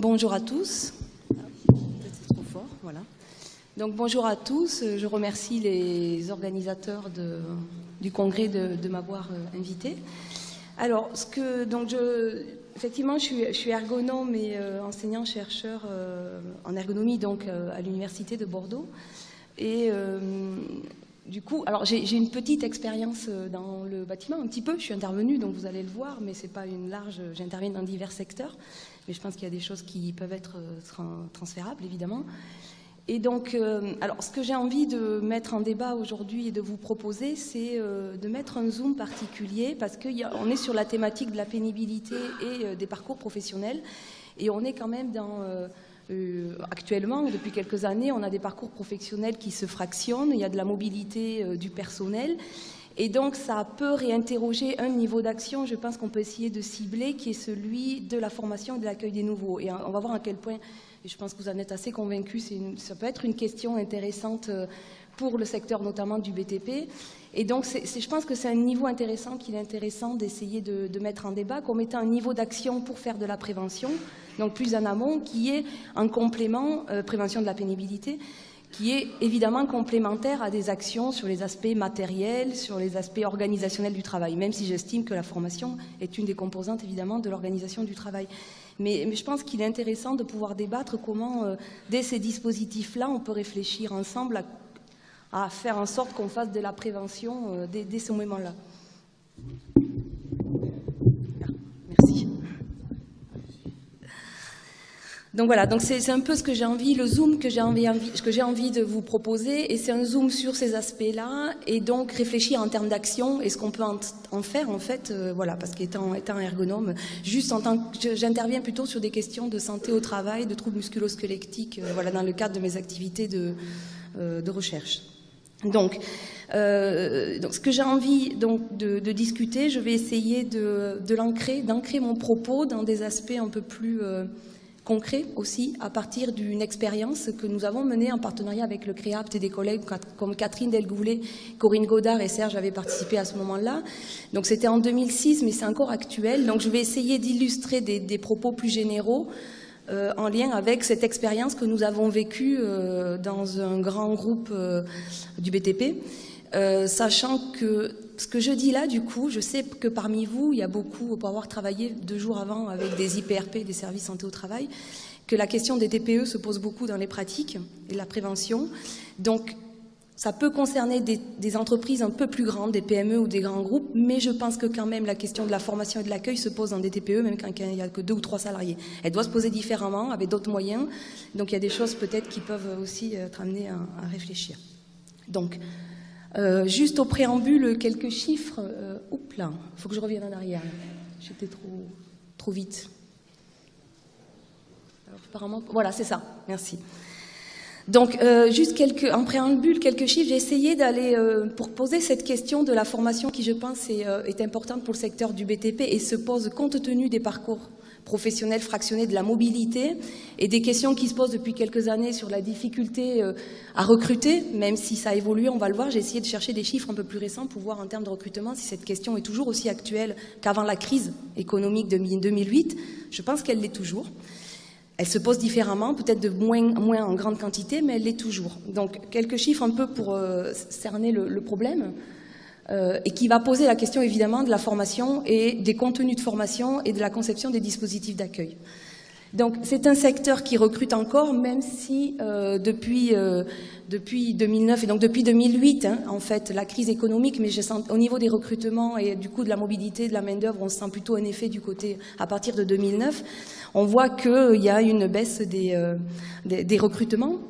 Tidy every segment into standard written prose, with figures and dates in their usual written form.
Bonjour à tous. Peut-être c'est trop fort, voilà. Donc bonjour à tous. Je remercie les organisateurs du congrès de m'avoir invité. Alors, effectivement, je suis ergonome et enseignant-chercheur en ergonomie donc à l'université de Bordeaux. Et du coup, alors j'ai une petite expérience dans le bâtiment, un petit peu. Je suis intervenue, donc vous allez le voir, mais c'est pas une large. J'interviens dans divers secteurs, mais je pense qu'il y a des choses qui peuvent être transférables, évidemment. Et donc, alors, ce que j'ai envie de mettre en débat aujourd'hui et de vous proposer, c'est de mettre un zoom particulier, parce qu'on est sur la thématique de la pénibilité et des parcours professionnels, et on est quand même dans... actuellement, depuis quelques années, on a des parcours professionnels qui se fractionnent, il y a de la mobilité du personnel, et donc ça peut réinterroger un niveau d'action, je pense qu'on peut essayer de cibler, qui est celui de la formation et de l'accueil des nouveaux. Et on va voir à quel point, et je pense que vous en êtes assez convaincus, ça peut être une question intéressante pour le secteur notamment du BTP. Et donc je pense que c'est un niveau intéressant qu'il est intéressant d'essayer de mettre en débat, qu'on mette un niveau d'action pour faire de la prévention, donc plus en amont, qui est un complément, prévention de la pénibilité, qui est évidemment complémentaire à des actions sur les aspects matériels, sur les aspects organisationnels du travail, même si j'estime que la formation est une des composantes évidemment de l'organisation du travail. Mais je pense qu'il est intéressant de pouvoir débattre comment, dès ces dispositifs-là, on peut réfléchir ensemble à faire en sorte qu'on fasse de la prévention dès ce moment-là. Merci. Donc voilà, donc c'est un peu ce que j'ai envie, le zoom que j'ai envie de vous proposer, et c'est un zoom sur ces aspects-là, et donc réfléchir en termes d'action et ce qu'on peut en faire en fait, voilà, parce qu'étant ergonome, j'interviens plutôt sur des questions de santé au travail, de troubles musculo-squelettiques, voilà, dans le cadre de mes activités de recherche. Donc ce que j'ai envie donc de discuter, je vais essayer d'ancrer mon propos dans des aspects un peu plus concret aussi, à partir d'une expérience que nous avons menée en partenariat avec le CREAPT et des collègues comme Catherine Delgoulet, Corinne Godard et Serge avaient participé à ce moment-là. Donc c'était en 2006, mais c'est encore actuel. Donc je vais essayer d'illustrer des propos plus généraux en lien avec cette expérience que nous avons vécue dans un grand groupe du BTP, sachant que ce que je dis là, du coup, je sais que parmi vous, il y a beaucoup, pour avoir travaillé 2 jours avant avec des IPRP, des services santé au travail, que la question des TPE se pose beaucoup dans les pratiques et de la prévention. Donc, ça peut concerner des entreprises un peu plus grandes, des PME ou des grands groupes, mais je pense que quand même la question de la formation et de l'accueil se pose dans des TPE, même quand il n'y a que 2 ou 3 salariés. Elle doit se poser différemment, avec d'autres moyens. Donc, il y a des choses peut-être qui peuvent aussi être amenées à réfléchir. Donc, juste au préambule, quelques chiffres. Oups là, il faut que je revienne en arrière. J'étais trop vite. Alors, apparemment, voilà, c'est ça. Merci. Donc, juste en préambule, quelques chiffres. J'ai essayé d'aller pour poser cette question de la formation qui, je pense, est importante pour le secteur du BTP et se pose compte tenu des parcours professionnels fractionnés, de la mobilité et des questions qui se posent depuis quelques années sur la difficulté à recruter, même si ça a évolué, on va le voir. J'ai essayé de chercher des chiffres un peu plus récents pour voir en termes de recrutement si cette question est toujours aussi actuelle qu'avant la crise économique de 2008. Je pense qu'elle l'est toujours. Elle se pose différemment, peut-être de moins en grande quantité, mais elle l'est toujours. Donc, quelques chiffres un peu pour cerner le problème. Et qui va poser la question évidemment de la formation et des contenus de formation et de la conception des dispositifs d'accueil. Donc c'est un secteur qui recrute encore, même si depuis 2009 et donc depuis 2008, en fait, la crise économique, mais au niveau des recrutements et du coup de la mobilité, de la main-d'œuvre, on sent plutôt un effet du côté à partir de 2009. On voit qu'il y a une baisse des recrutements.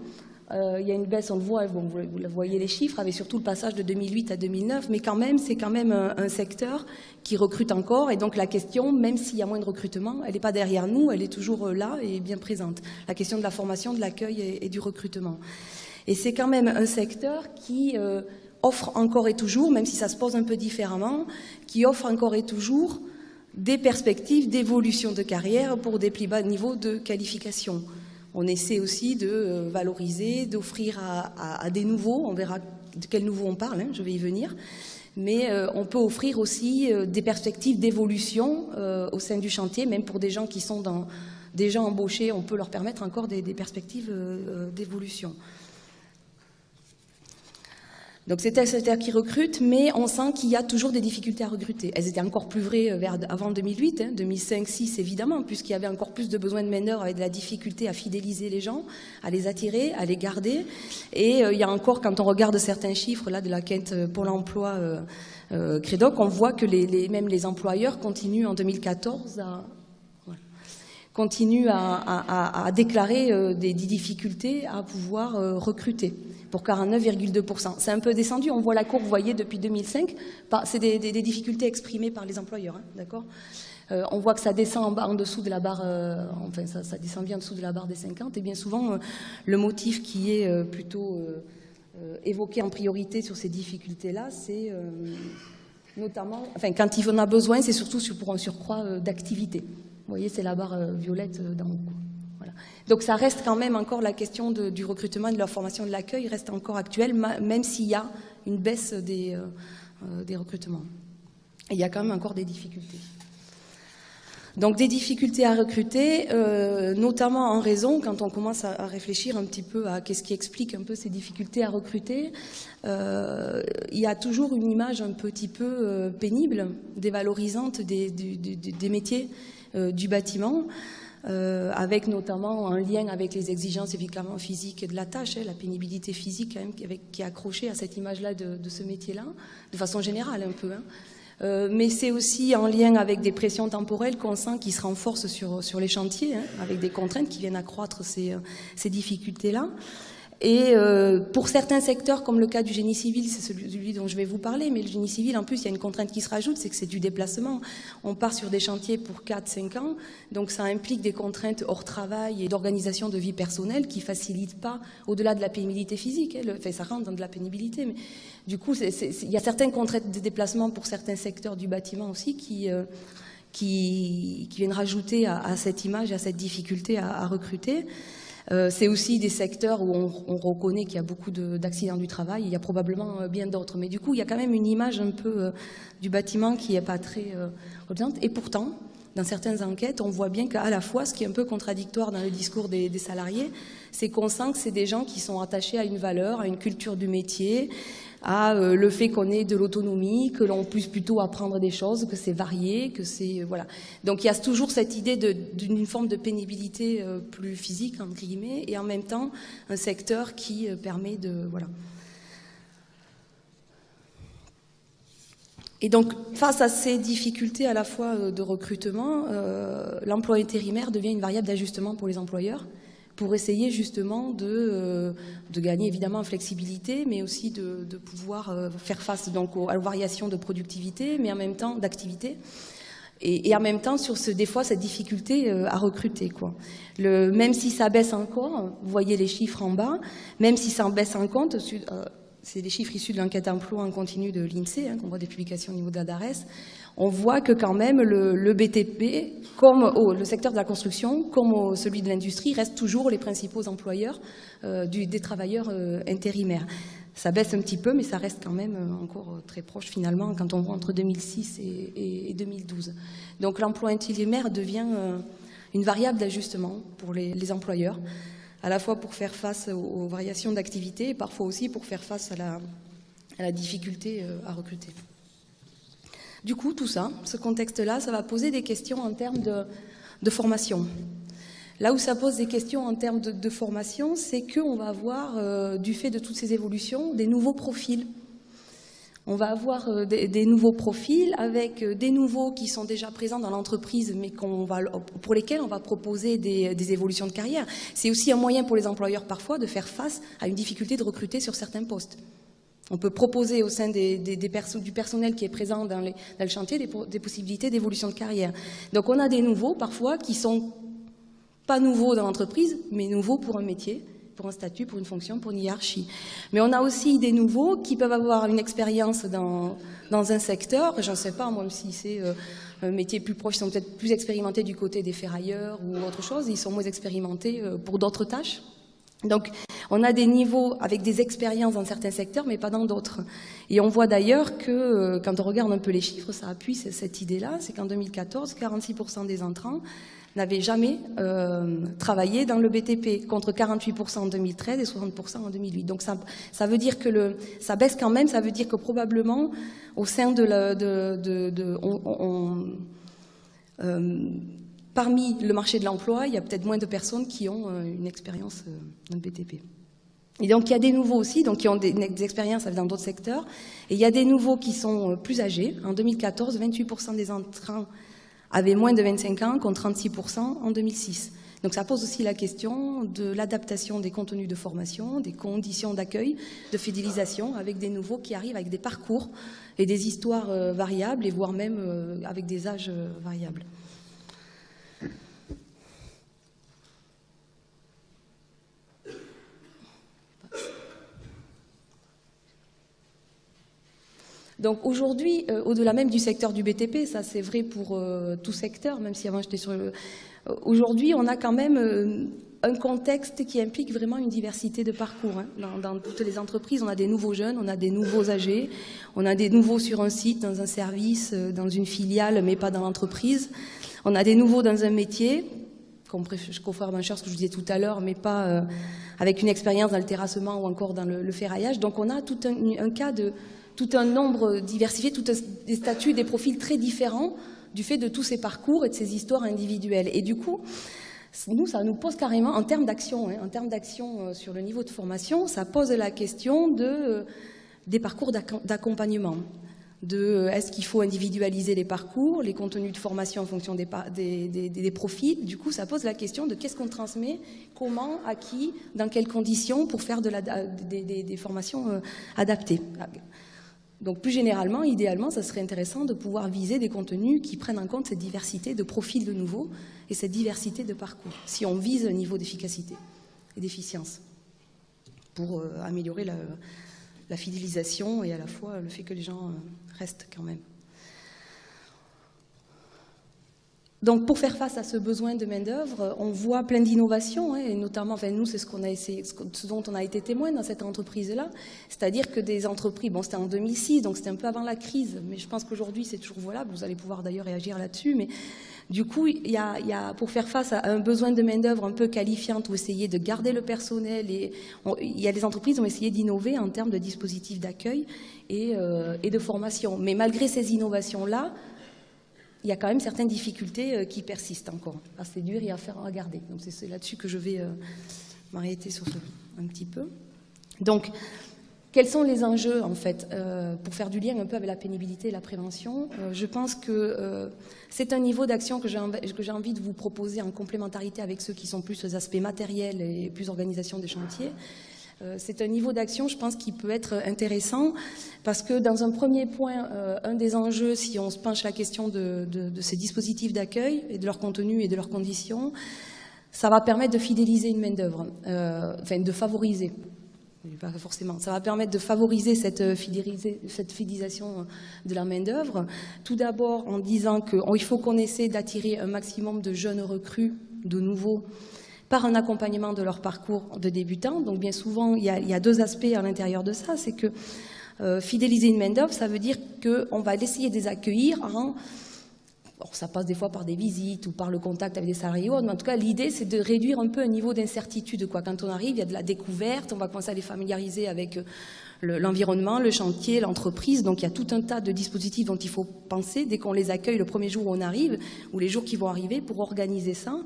Il y a une baisse, on le voit, bon, vous voyez les chiffres, avec surtout le passage de 2008 à 2009, mais quand même, c'est quand même un secteur qui recrute encore, et donc la question, même s'il y a moins de recrutement, elle n'est pas derrière nous, elle est toujours là et bien présente. La question de la formation, de l'accueil et du recrutement. Et c'est quand même un secteur qui offre encore et toujours, même si ça se pose un peu différemment, qui offre encore et toujours des perspectives d'évolution de carrière pour des plus bas niveaux de qualification. On essaie aussi de valoriser, d'offrir à des nouveaux, on verra de quels nouveaux on parle, je vais y venir, mais on peut offrir aussi des perspectives d'évolution au sein du chantier, même pour des gens qui sont déjà embauchés, on peut leur permettre encore des perspectives d'évolution. Donc c'est un secteur qui recrute, mais on sent qu'il y a toujours des difficultés à recruter. Elles étaient encore plus vraies avant 2008, 2005-2006 évidemment, puisqu'il y avait encore plus de besoins de main-d'œuvre avec de la difficulté à fidéliser les gens, à les attirer, à les garder. Et il y a encore, quand on regarde certains chiffres là de la quête Pôle emploi Crédoc, on voit que même les employeurs continuent en 2014 à déclarer des difficultés à pouvoir recruter pour 49,2%. C'est un peu descendu, on voit la courbe, vous voyez, depuis 2005, c'est des difficultés exprimées par les employeurs, d'accord. On voit que ça descend en dessous de la barre, enfin ça descend bien en dessous de la barre des 50, et bien souvent le motif qui est plutôt évoqué en priorité sur ces difficultés-là, c'est notamment, enfin quand il en a besoin, c'est surtout pour un surcroît d'activité. Vous voyez, c'est la barre violette d'en haut. Voilà. Donc ça reste quand même encore la question du recrutement, de la formation, de l'accueil reste encore actuelle, même s'il y a une baisse des recrutements. Et il y a quand même encore des difficultés. Donc des difficultés à recruter, notamment en raison, quand on commence à réfléchir un petit peu à qu'est-ce qui explique un peu ces difficultés à recruter, il y a toujours une image un petit peu pénible, dévalorisante des métiers du bâtiment, avec notamment un lien avec les exigences évidemment physiques de la tâche, la pénibilité physique quand même, qui est accrochée à cette image-là de ce métier-là, de façon générale un peu. Mais c'est aussi en lien avec des pressions temporelles qu'on sent qui se renforcent sur les chantiers, avec des contraintes qui viennent accroître ces difficultés-là. Et pour certains secteurs, comme le cas du génie civil, c'est celui dont je vais vous parler, mais le génie civil, en plus, il y a une contrainte qui se rajoute, c'est que c'est du déplacement. On part sur des chantiers pour 4-5 ans, donc ça implique des contraintes hors travail et d'organisation de vie personnelle qui ne facilitent pas, au-delà de la pénibilité physique, enfin, ça rentre dans de la pénibilité, mais du coup, il y a certaines contraintes de déplacement pour certains secteurs du bâtiment aussi qui viennent rajouter à cette image, à cette difficulté à recruter. C'est aussi des secteurs où on reconnaît qu'il y a beaucoup d'accidents du travail. Il y a probablement bien d'autres. Mais du coup, il y a quand même une image un peu du bâtiment qui n'est pas très représentante. Et pourtant, dans certaines enquêtes, on voit bien qu'à la fois, ce qui est un peu contradictoire dans le discours des salariés, c'est qu'on sent que c'est des gens qui sont attachés à une valeur, à une culture du métier, à le fait qu'on ait de l'autonomie, que l'on puisse plutôt apprendre des choses, que c'est varié, que c'est... voilà. Donc il y a toujours cette idée d'une forme de pénibilité plus physique, entre guillemets, et en même temps un secteur qui permet de... voilà. Et donc, face à ces difficultés à la fois de recrutement, l'emploi intérimaire devient une variable d'ajustement pour les employeurs, pour essayer justement de gagner évidemment en flexibilité, mais aussi de pouvoir faire face donc aux variations de productivité, mais en même temps d'activité, et en même temps sur des fois cette difficulté à recruter, quoi. Même si ça baisse encore, vous voyez les chiffres en bas, même si ça en baisse en compte, c'est des chiffres issus de l'enquête emploi en continu de l'INSEE, qu'on voit des publications au niveau de la DARES. On voit que quand même le BTP, comme le secteur de la construction, comme celui de l'industrie, restent toujours les principaux employeurs des travailleurs intérimaires. Ça baisse un petit peu, mais ça reste quand même encore très proche finalement quand on voit entre 2006 et 2012. Donc l'emploi intérimaire devient une variable d'ajustement pour les employeurs, à la fois pour faire face aux variations d'activité et parfois aussi pour faire face à la difficulté à recruter. Du coup, tout ça, ce contexte-là, ça va poser des questions en termes de formation. Là où ça pose des questions en termes de formation, c'est qu'on va avoir, du fait de toutes ces évolutions, des nouveaux profils. On va avoir des nouveaux profils avec des nouveaux qui sont déjà présents dans l'entreprise, mais pour lesquels on va proposer des évolutions de carrière. C'est aussi un moyen pour les employeurs parfois de faire face à une difficulté de recruter sur certains postes. On peut proposer au sein du personnel qui est présent dans le chantier des possibilités d'évolution de carrière. Donc on a des nouveaux parfois qui sont pas nouveaux dans l'entreprise, mais nouveaux pour un métier, pour un statut, pour une fonction, pour une hiérarchie. Mais on a aussi des nouveaux qui peuvent avoir une expérience dans un secteur, je ne sais pas, moi, si c'est un métier plus proche, ils sont peut-être plus expérimentés du côté des ferrailleurs ou autre chose, ils sont moins expérimentés pour d'autres tâches. Donc, on a des niveaux avec des expériences dans certains secteurs, mais pas dans d'autres. Et on voit d'ailleurs que, quand on regarde un peu les chiffres, ça appuie cette idée-là, c'est qu'en 2014, 46% des entrants n'avaient jamais travaillé dans le BTP, contre 48% en 2013 et 60% en 2008. Donc ça veut dire que ça baisse quand même, ça veut dire que probablement au sein de parmi le marché de l'emploi, il y a peut-être moins de personnes qui ont une expérience dans le BTP. Et donc il y a des nouveaux aussi, donc qui ont des expériences dans d'autres secteurs, et il y a des nouveaux qui sont plus âgés. En 2014, 28% des entrants avaient moins de 25 ans, contre 36% en 2006. Donc ça pose aussi la question de l'adaptation des contenus de formation, des conditions d'accueil, de fidélisation, avec des nouveaux qui arrivent avec des parcours et des histoires variables, et voire même avec des âges variables. Donc aujourd'hui, au-delà même du secteur du BTP, ça c'est vrai pour tout secteur, même si avant j'étais sur le... Aujourd'hui, on a quand même un contexte qui implique vraiment une diversité de parcours. Hein. Dans toutes les entreprises, on a des nouveaux jeunes, on a des nouveaux âgés, on a des nouveaux sur un site, dans un service, dans une filiale, mais pas dans l'entreprise. On a des nouveaux dans un métier, comme confrère Mancheur, ce que je disais tout à l'heure, mais pas avec une expérience dans le terrassement ou encore dans le ferraillage. Donc on a tout un cas de... tout un nombre diversifié, des statuts, des profils très différents du fait de tous ces parcours et de ces histoires individuelles. Et du coup, nous, ça nous pose carrément, en termes d'action, sur le niveau de formation, ça pose la question des parcours d'accompagnement. Est-ce qu'il faut individualiser les parcours, les contenus de formation en fonction des profils. Du coup, ça pose la question de qu'est-ce qu'on transmet, comment, à qui, dans quelles conditions, pour faire des formations adaptées. Donc plus généralement, idéalement, ça serait intéressant de pouvoir viser des contenus qui prennent en compte cette diversité de profils de nouveau et cette diversité de parcours, si on vise un niveau d'efficacité et d'efficience pour améliorer la fidélisation et à la fois le fait que les gens restent quand même. Donc, pour faire face à ce besoin de main-d'œuvre, on voit plein d'innovations, hein, et notamment, nous, c'est ce dont on a été témoin dans cette entreprise-là. C'est-à-dire que des entreprises, bon, c'était en 2006, donc c'était un peu avant la crise, mais je pense qu'aujourd'hui, c'est toujours valable. Vous allez pouvoir d'ailleurs réagir là-dessus, mais du coup, il y a, pour faire face à un besoin de main-d'œuvre un peu qualifiante ou essayer de garder le personnel, il y a des entreprises qui ont essayé d'innover en termes de dispositifs d'accueil et de formation. Mais malgré ces innovations-là, il y a quand même certaines difficultés qui persistent encore. C'est dur et à faire à garder. Donc c'est là-dessus que je vais m'arrêter sur un petit peu. Donc, quels sont les enjeux, en fait, pour faire du lien un peu avec la pénibilité et la prévention? Je pense que c'est un niveau d'action que j'ai envie de vous proposer en complémentarité avec ceux qui sont plus aux aspects matériels et plus organisation des chantiers. C'est un niveau d'action, je pense, qui peut être intéressant parce que dans un premier point, un des enjeux, si on se penche la question de ces dispositifs d'accueil et de leur contenu et de leurs conditions, ça va permettre de fidéliser une main-d'œuvre, enfin de favoriser. Pas forcément. Ça va permettre de favoriser cette fidélisation de la main-d'œuvre. Tout d'abord en disant qu'il faut qu'on essaie d'attirer un maximum de jeunes recrues, de nouveaux, par un accompagnement de leur parcours de débutants. Donc bien souvent, il y a deux aspects à l'intérieur de ça. C'est que fidéliser une main-d'œuvre, ça veut dire qu'on va essayer de les accueillir en... Alors, ça passe des fois par des visites ou par le contact avec des salariés, mais en tout cas, l'idée, c'est de réduire un peu un niveau d'incertitude. Quand on arrive, il y a de la découverte, on va commencer à les familiariser avec l'environnement, le chantier, l'entreprise. Donc, il y a tout un tas de dispositifs dont il faut penser dès qu'on les accueille le premier jour où on arrive, ou les jours qui vont arriver, pour organiser ça.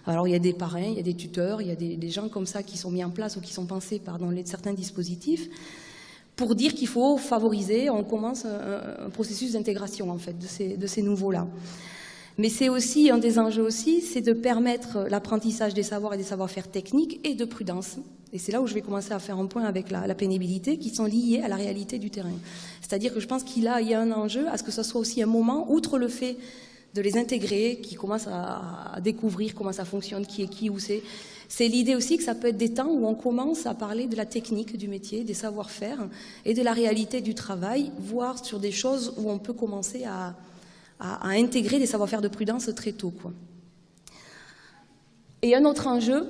Alors, il y a des parrains, il y a des tuteurs, il y a des gens comme ça qui sont mis en place ou qui sont pensés dans certains dispositifs, pour dire qu'il faut favoriser, on commence un processus d'intégration en fait de ces nouveaux-là. Mais c'est aussi, un des enjeux aussi, c'est de permettre l'apprentissage des savoirs et des savoir-faire techniques et de prudence. Et c'est là où je vais commencer à faire un point avec la pénibilité, qui sont liés à la réalité du terrain. C'est-à-dire que je pense qu'il y a un enjeu à ce que ce soit aussi un moment, outre le fait de les intégrer, qui commencent à découvrir comment ça fonctionne, qui est qui, où c'est. C'est l'idée aussi que ça peut être des temps où on commence à parler de la technique du métier, des savoir-faire et de la réalité du travail, voire sur des choses où on peut commencer à intégrer des savoir-faire de prudence très tôt, quoi. Et un autre enjeu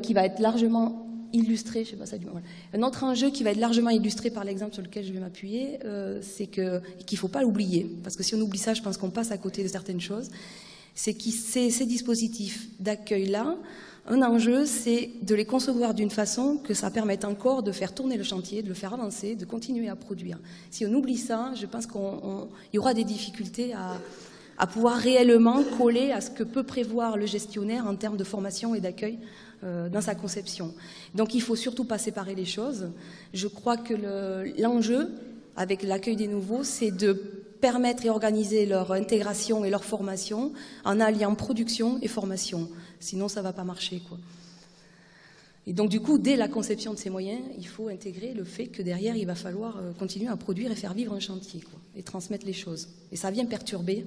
qui va être largement illustré, je sais pas ça du mal. Un autre enjeu qui va être largement illustré par l'exemple sur lequel je vais m'appuyer, c'est qu'il ne faut pas l'oublier, parce que si on oublie ça, je pense qu'on passe à côté de certaines choses. C'est que ces dispositifs d'accueil-là, un enjeu, c'est de les concevoir d'une façon que ça permette encore de faire tourner le chantier, de le faire avancer, de continuer à produire. Si on oublie ça, je pense qu'il y aura des difficultés à pouvoir réellement coller à ce que peut prévoir le gestionnaire en termes de formation et d'accueil dans sa conception. Donc il ne faut surtout pas séparer les choses. Je crois que l'enjeu, avec l'accueil des nouveaux, c'est de permettre et organiser leur intégration et leur formation en alliant production et formation. Sinon, ça ne va pas marcher, quoi. Et donc, du coup, dès la conception de ces moyens, il faut intégrer le fait que derrière, il va falloir continuer à produire et faire vivre un chantier, quoi, et transmettre les choses. Et ça vient perturber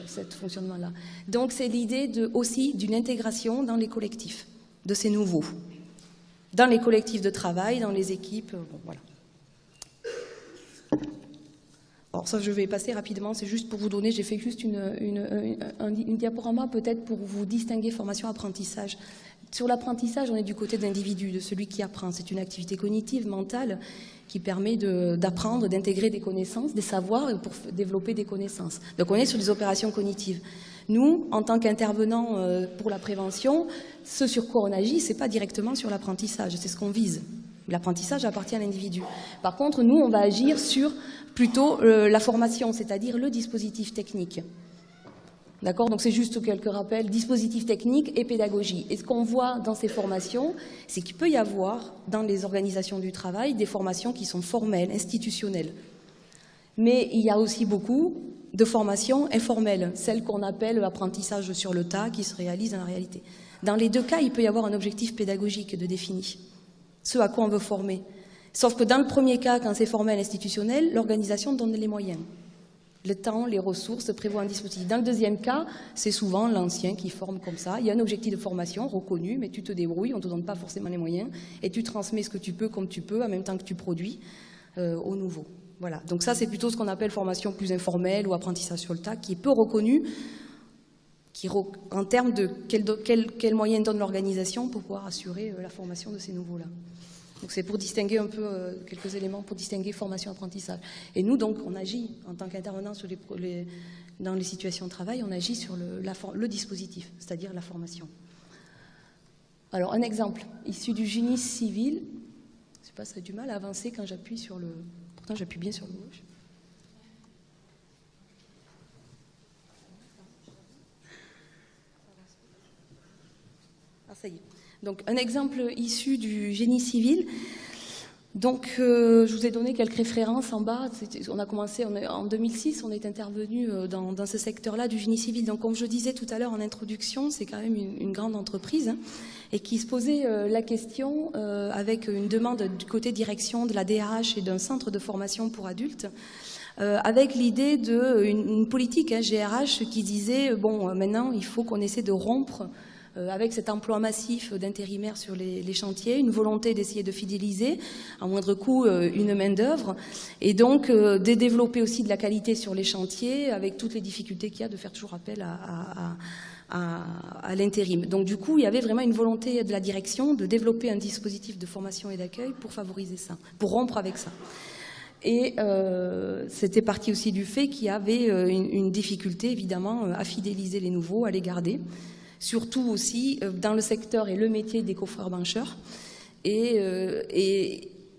ce fonctionnement-là. Donc, c'est l'idée aussi d'une intégration dans les collectifs de ces nouveaux, dans les collectifs de travail, dans les équipes, bon, voilà. Alors ça, je vais passer rapidement, c'est juste pour vous donner, j'ai fait juste une diaporama peut-être pour vous distinguer formation-apprentissage. Sur l'apprentissage, on est du côté de l'individu, de celui qui apprend. C'est une activité cognitive, mentale, qui permet d'apprendre, d'intégrer des connaissances, des savoirs pour développer des connaissances. Donc on est sur des opérations cognitives. Nous, en tant qu'intervenants pour la prévention, ce sur quoi on agit, c'est pas directement sur l'apprentissage, c'est ce qu'on vise. L'apprentissage appartient à l'individu. Par contre, nous, on va agir sur plutôt la formation, c'est-à-dire le dispositif technique. D'accord? Donc c'est juste quelques rappels, dispositif technique et pédagogie. Et ce qu'on voit dans ces formations, c'est qu'il peut y avoir, dans les organisations du travail, des formations qui sont formelles, institutionnelles. Mais il y a aussi beaucoup de formations informelles, celles qu'on appelle apprentissage sur le tas, qui se réalisent dans la réalité. Dans les deux cas, il peut y avoir un objectif pédagogique de défini, ce à quoi on veut former. Sauf que dans le premier cas, quand c'est formel, institutionnel, l'organisation donne les moyens. Le temps, les ressources, prévoit un dispositif. Dans le deuxième cas, c'est souvent l'ancien qui forme comme ça. Il y a un objectif de formation reconnu, mais tu te débrouilles, on ne te donne pas forcément les moyens, et tu transmets ce que tu peux comme tu peux, en même temps que tu produis au nouveau. Voilà. Donc ça, c'est plutôt ce qu'on appelle formation plus informelle ou apprentissage sur le tas, qui est peu reconnu, en termes de quels moyens donne l'organisation pour pouvoir assurer la formation de ces nouveaux-là. Donc c'est pour distinguer un peu quelques éléments, pour distinguer formation-apprentissage. Et nous, donc, on agit en tant qu'intervenants dans les situations de travail, on agit sur le dispositif, c'est-à-dire la formation. Alors, un exemple, issu du génie civil. Je sais pas, ça a du mal à avancer quand j'appuie sur le... Pourtant, j'appuie bien sur le gauche. Ah, ça y est. Donc, un exemple issu du génie civil. Donc, je vous ai donné quelques références en bas. On a commencé en 2006, on est intervenu dans ce secteur-là du génie civil. Donc, comme je disais tout à l'heure en introduction, c'est quand même une grande entreprise et qui se posait la question avec une demande du côté direction de la DRH et d'un centre de formation pour adultes. Avec l'idée d'une politique GRH qui disait bon, maintenant il faut qu'on essaie de rompre avec cet emploi massif d'intérimaires sur les chantiers, une volonté d'essayer de fidéliser à moindre coût une main-d'œuvre et donc de développer aussi de la qualité sur les chantiers avec toutes les difficultés qu'il y a de faire toujours appel à l'intérim. Donc du coup, il y avait vraiment une volonté de la direction de développer un dispositif de formation et d'accueil pour favoriser ça, pour rompre avec ça. Et c'était parti aussi du fait qu'il y avait une difficulté évidemment à fidéliser les nouveaux, à les garder. Surtout aussi dans le secteur et le métier des coffreurs-bancheurs. Et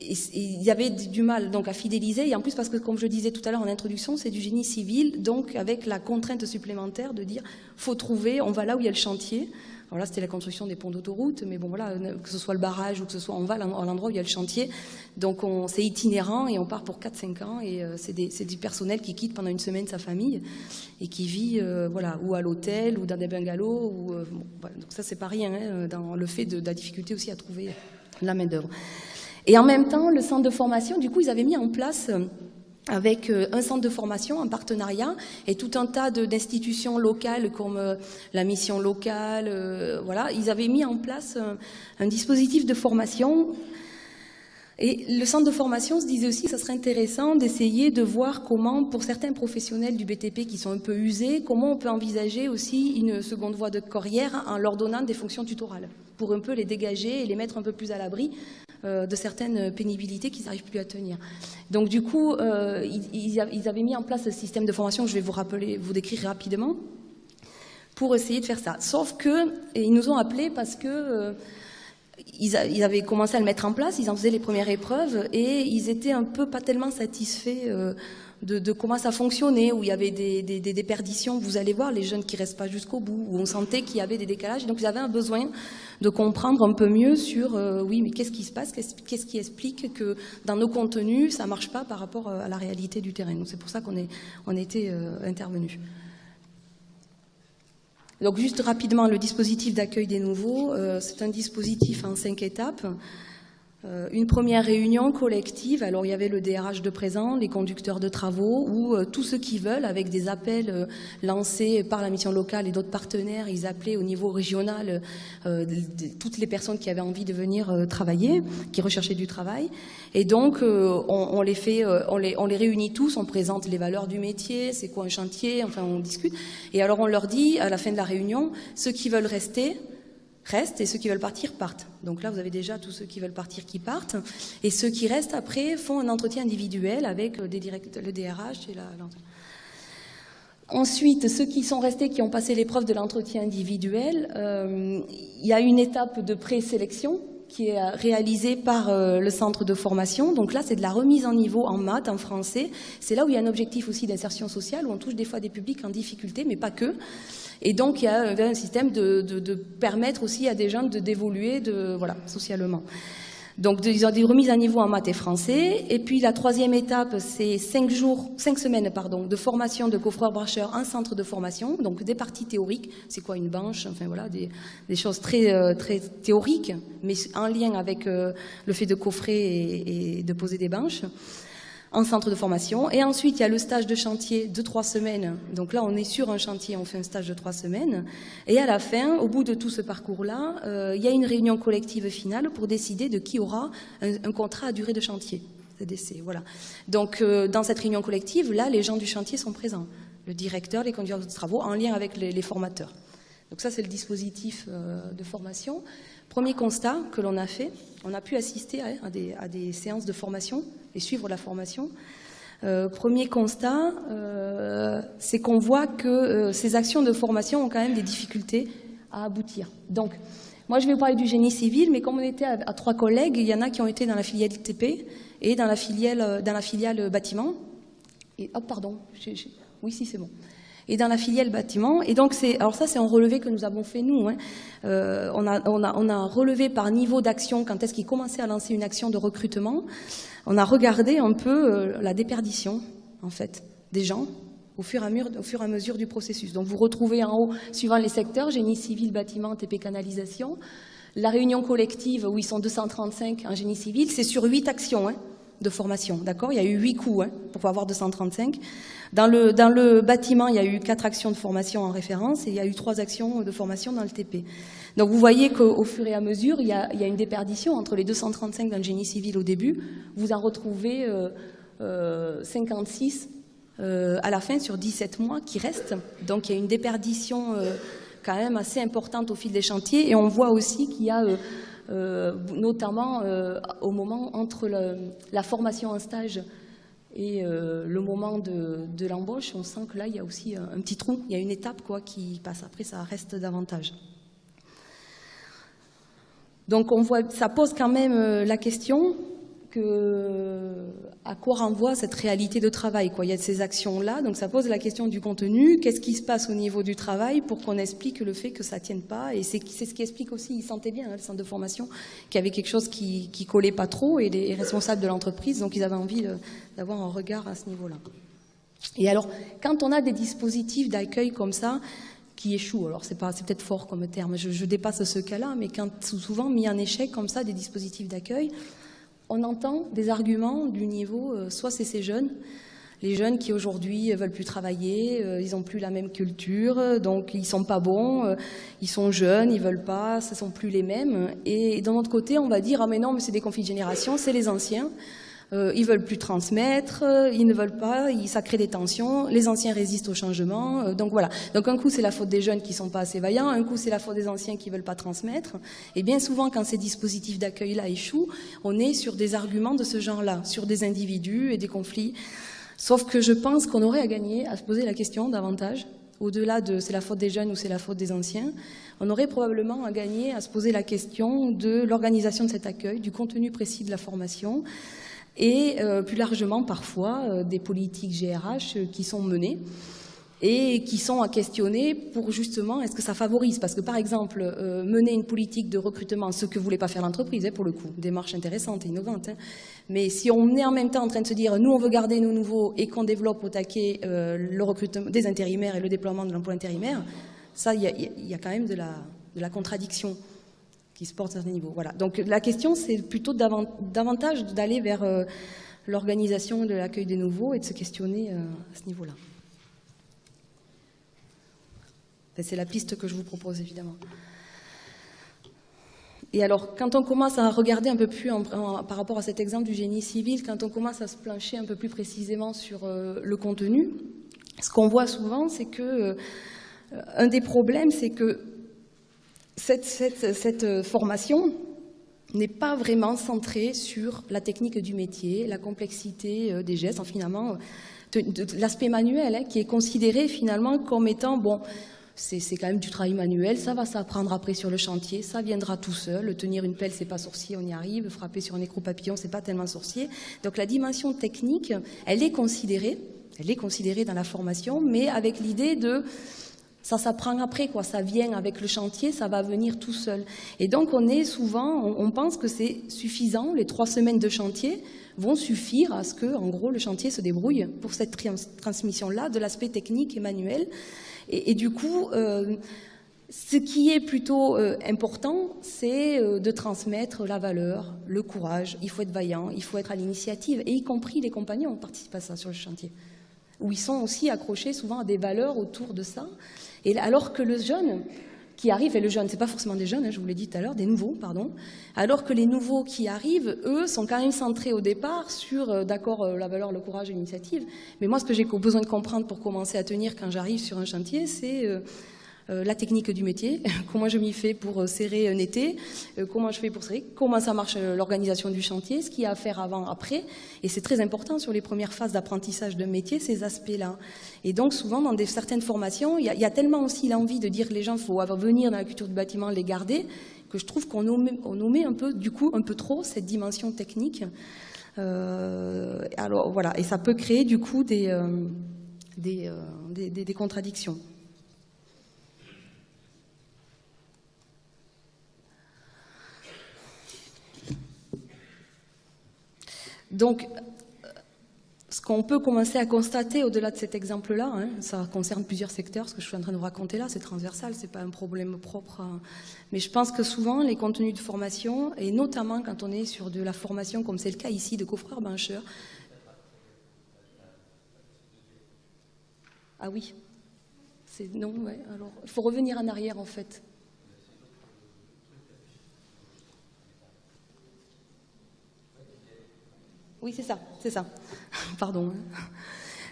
il y avait du mal donc à fidéliser, et en plus parce que, comme je disais tout à l'heure en introduction, c'est du génie civil, donc avec la contrainte supplémentaire de dire faut trouver, on va là où il y a le chantier. Alors là, c'était la construction des ponts d'autoroute, mais bon voilà, que ce soit le barrage ou que ce soit, on va à l'endroit où il y a le chantier. Donc c'est itinérant et on part pour 4-5 ans et c'est du personnel qui quitte pendant une semaine sa famille et qui vit voilà, ou à l'hôtel ou dans des bungalows. Bon, voilà. Donc ça, c'est pas rien dans le fait de la difficulté aussi à trouver la main-d'œuvre. Et en même temps, le centre de formation, du coup, ils avaient mis en place avec un centre de formation, un partenariat, et tout un tas d'institutions locales comme la mission locale, voilà, ils avaient mis en place un dispositif de formation. Et le centre de formation se disait aussi que ça serait intéressant d'essayer de voir comment, pour certains professionnels du BTP qui sont un peu usés, comment on peut envisager aussi une seconde voie de carrière en leur donnant des fonctions tutorales, pour un peu les dégager et les mettre un peu plus à l'abri de certaines pénibilités qu'ils n'arrivent plus à tenir. Donc du coup, ils avaient mis en place ce système de formation que je vais vous décrire rapidement. pour essayer de faire ça. Sauf que, et ils nous ont appelés parce que ils avaient commencé à le mettre en place, ils en faisaient les premières épreuves et ils étaient un peu pas tellement satisfaits de comment ça fonctionnait, où il y avait des déperditions. Vous allez voir les jeunes qui restent pas jusqu'au bout, où on sentait qu'il y avait des décalages. Donc ils avaient un besoin de comprendre un peu mieux sur oui, mais qu'est-ce qui se passe, qu'est-ce qui explique que dans nos contenus ça marche pas par rapport à la réalité du terrain. Donc c'est pour ça qu'on était intervenus. Donc juste rapidement, le dispositif d'accueil des nouveaux, c'est un dispositif en 5 étapes. Une première réunion collective, alors il y avait le DRH de présent, les conducteurs de travaux, ou tous ceux qui veulent, avec des appels lancés par la mission locale et d'autres partenaires, ils appelaient au niveau régional toutes les personnes qui avaient envie de venir travailler, qui recherchaient du travail. Et donc on les réunit tous, on présente les valeurs du métier, c'est quoi un chantier, enfin on discute. Et alors on leur dit à la fin de la réunion, ceux qui veulent rester, restent, et ceux qui veulent partir partent. Donc là, vous avez déjà tous ceux qui veulent partir qui partent, et ceux qui restent après font un entretien individuel avec le DRH et Ensuite, ceux qui sont restés, qui ont passé l'épreuve de l'entretien individuel, il y a une étape de présélection qui est réalisée par le centre de formation. Donc là, c'est de la remise en niveau en maths, en français. C'est là où il y a un objectif aussi d'insertion sociale, où on touche des fois des publics en difficulté, mais pas que. Et donc, il y a un système de permettre aussi à des jeunes d'évoluer voilà, socialement. Donc, ils ont des remises à niveau en maths et français. Et puis, la troisième étape, c'est 5 semaines de formation de coffreurs-bracheurs en centre de formation. Donc, des parties théoriques. C'est quoi une banche? Enfin, voilà, des choses très théoriques, mais en lien avec le fait de coffrer et de poser des banches en centre de formation. Et ensuite, il y a le stage de chantier de 3 semaines. Donc là, on est sur un chantier, on fait un stage de 3 semaines. Et à la fin, au bout de tout ce parcours-là, il y a une réunion collective finale pour décider de qui aura un contrat à durée de chantier. CDC, voilà. Donc, dans cette réunion collective, là, les gens du chantier sont présents. Le directeur, les conducteurs de travaux, en lien avec les formateurs. Donc ça, c'est le dispositif de formation. Premier constat que l'on a fait, on a pu assister à des séances de formation et suivre la formation. Premier constat, c'est qu'on voit que ces actions de formation ont quand même des difficultés à aboutir. Donc, moi je vais vous parler du génie civil, mais comme on était à 3 collègues, il y en a qui ont été dans la filiale TP et dans la filiale bâtiment. Et, oh pardon, oui si c'est bon. Et dans la filiale bâtiment. Et donc alors ça c'est un relevé que nous avons fait nous. Hein. On a relevé par niveau d'action quand est-ce qu'ils commençaient à lancer une action de recrutement. On a regardé un peu la déperdition en fait des gens au fur et à mesure du processus. Donc vous retrouvez en haut, suivant les secteurs, génie civil, bâtiment, TP canalisation. La réunion collective où ils sont 235 en génie civil, c'est sur 8 actions. Hein, de formation, d'accord? Il y a eu 8 coups pour avoir 235. Dans le bâtiment, il y a eu 4 actions de formation en référence et il y a eu 3 actions de formation dans le TP. Donc vous voyez qu'au fur et à mesure, il y a une déperdition entre les 235 dans le génie civil au début. Vous en retrouvez 56 à la fin sur 17 mois qui restent. Donc il y a une déperdition quand même assez importante au fil des chantiers et on voit aussi qu'il y a notamment au moment entre la formation en stage et le moment de l'embauche, on sent que là, il y a aussi un petit trou, il y a une étape qui passe, après ça reste davantage. Donc on voit, ça pose quand même la question à quoi renvoie cette réalité de travail, quoi. Il y a ces actions-là, donc ça pose la question du contenu, qu'est-ce qui se passe au niveau du travail pour qu'on explique le fait que ça ne tienne pas, et c'est ce qui explique aussi, ils sentaient bien, le centre de formation, qu'il y avait quelque chose qui collait pas trop, et les responsables de l'entreprise, donc ils avaient envie d'avoir un regard à ce niveau-là. Et alors, quand on a des dispositifs d'accueil comme ça, qui échouent, alors c'est peut-être fort comme terme, je dépasse ce cas-là, mais quand souvent mis en échec comme ça, des dispositifs d'accueil, on entend des arguments du niveau, soit c'est ces jeunes, les jeunes qui aujourd'hui veulent plus travailler, ils n'ont plus la même culture, donc ils sont pas bons, ils sont jeunes, ils veulent pas, ce sont plus les mêmes. Et d'un autre côté, on va dire ah mais non, mais c'est des conflits de génération, c'est les anciens. Ils veulent plus transmettre, ils ne veulent pas, ça crée des tensions, les anciens résistent au changement, donc voilà. Donc un coup c'est la faute des jeunes qui sont pas assez vaillants, un coup c'est la faute des anciens qui veulent pas transmettre, et bien souvent quand ces dispositifs d'accueil-là échouent, on est sur des arguments de ce genre-là, sur des individus et des conflits. Sauf que je pense qu'on aurait à gagner à se poser la question davantage, au-delà de c'est la faute des jeunes ou c'est la faute des anciens, on aurait probablement à gagner à se poser la question de l'organisation de cet accueil, du contenu précis de la formation et plus largement parfois des politiques GRH qui sont menées et qui sont à questionner pour justement, est-ce que ça favorise? Parce que par exemple, mener une politique de recrutement, ce que voulait pas faire l'entreprise, pour le coup, démarche intéressante et innovante, mais si on est en même temps en train de se dire, nous on veut garder nos nouveaux et qu'on développe au taquet le recrutement des intérimaires et le déploiement de l'emploi intérimaire, ça, il y a quand même de la contradiction qui se porte à ce niveau. Voilà. Donc la question, c'est plutôt davantage d'aller vers l'organisation de l'accueil des nouveaux et de se questionner à ce niveau-là. C'est la piste que je vous propose, évidemment. Et alors, quand on commence à regarder un peu plus, par rapport à cet exemple du génie civil, quand on commence à se plancher un peu plus précisément sur le contenu, ce qu'on voit souvent, c'est que un des problèmes, c'est que cette formation n'est pas vraiment centrée sur la technique du métier, la complexité des gestes, finalement, de l'aspect manuel, qui est considéré finalement comme étant, bon, c'est quand même du travail manuel, ça va s'apprendre après sur le chantier, ça viendra tout seul, tenir une pelle c'est pas sorcier, on y arrive, frapper sur un écrou papillon c'est pas tellement sorcier. Donc la dimension technique, elle est considérée dans la formation, mais avec l'idée de ça s'apprend après, quoi, ça vient avec le chantier, ça va venir tout seul. Et donc on pense que c'est suffisant, les 3 semaines de chantier vont suffire à ce que, en gros, le chantier se débrouille pour cette transmission-là de l'aspect technique et manuel. Et du coup, ce qui est plutôt important, c'est de transmettre la valeur, le courage. Il faut être vaillant, il faut être à l'initiative, et y compris les compagnons participent à ça sur le chantier, où ils sont aussi accrochés souvent à des valeurs autour de ça. Et alors que le jeune qui arrive, et le jeune, c'est pas forcément des jeunes, je vous l'ai dit tout à l'heure, des nouveaux, pardon, alors que les nouveaux qui arrivent, eux, sont quand même centrés au départ sur, d'accord, la valeur, le courage et l'initiative, mais moi, ce que j'ai besoin de comprendre pour commencer à tenir quand j'arrive sur un chantier, c'est la technique du métier, comment je m'y fais pour serrer un été, comment je fais pour serrer, comment ça marche l'organisation du chantier, ce qu'il y a à faire avant, après, et c'est très important sur les premières phases d'apprentissage d'un métier, ces aspects-là. Et donc souvent dans certaines formations, il y a tellement aussi l'envie de dire que les gens, il faut venir dans la culture du bâtiment, les garder, que je trouve qu'on omet un peu, du coup, un peu trop cette dimension technique. Alors voilà, et ça peut créer du coup des contradictions. Donc, ce qu'on peut commencer à constater au-delà de cet exemple-là, ça concerne plusieurs secteurs, ce que je suis en train de vous raconter là, c'est transversal, c'est pas un problème propre. Mais je pense que souvent, les contenus de formation, et notamment quand on est sur de la formation, comme c'est le cas ici, de coffreurs-bancheurs. Ah oui, non, ouais, alors, il faut revenir en arrière en fait. Oui, c'est ça. Pardon.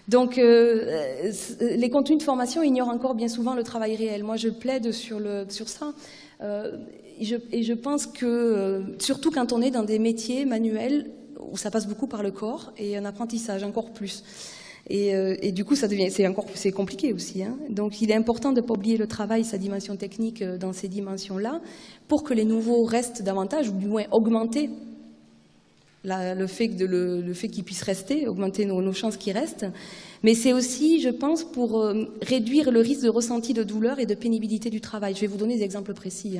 Donc, les contenus de formation ignorent encore bien souvent le travail réel. Moi, je plaide sur ça. Et je pense que, surtout quand on est dans des métiers manuels, où ça passe beaucoup par le corps, et un apprentissage encore plus. Et du coup, c'est compliqué aussi. Donc, il est important de ne pas oublier le travail, sa dimension technique dans ces dimensions-là, pour que les nouveaux restent davantage, ou du moins augmenter le fait qu'ils puissent rester, augmenter nos chances qu'ils restent. Mais c'est aussi, je pense, pour réduire le risque de ressenti de douleur et de pénibilité du travail. Je vais vous donner des exemples précis.